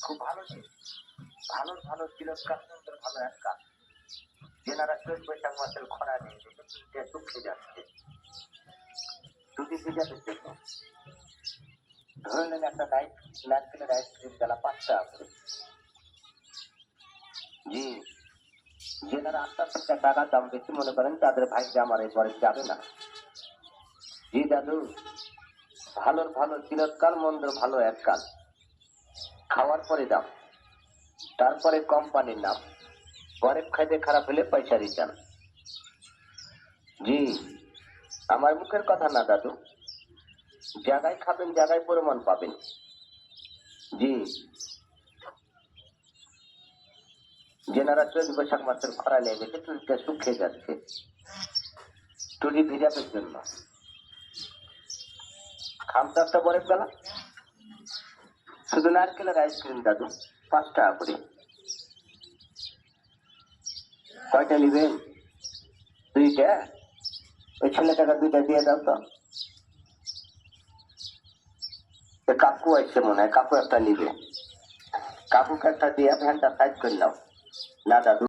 খুব ভালো জিনিস। ভালো ভালো তিরস্কার সুন্দর ভালো এক কাজ। যেনারা চৈত বৈশাখ মাসের খরা নেই শুকিয়ে যাচ্ছে দুটি ভিজাতে জন্য ধরে নেন একটা নারকেলের আইসক্রিম গেলা 5 টাকা করে। জি, যেনারা আস্তে টাকার দাম বেশি মনে করেন তাদের ভাইকে আমার এরপরে যাবে না। জি দাদু, ভালোর ভালো চিরকাল মন্দের ভালো এক কাজ। খাওয়ার পরে দাম, তারপরে কোম্পানির নাম। গরিব খাইতে খারাপ হলে পয়সা রিটার্ন। জি, আমার মুখের কথা না দাদু, জায়গায় খাবেন জায়গায় প্রমাণ পাবেন। জি, যেনারা চৈত বৈশাখ মাসের খরা লেগে গেছে টুরিটা শুকিয়ে যাচ্ছে টুরি ভিজানোর জন্য খামটা একটা বরফ গেলা শুধু নারকেলের আইসক্রিম দাদু 5 টাকা করে। কয়টা নিবেন? 2টা। ওই ছেলেটাকে 2টা দিয়ে দাও তো। কাকু আসছে মনে হয়, কাকু একটা নিবে। কাকুকে একটা দিয়ে ভ্যানটা সাইড করে নাও। না দাদু।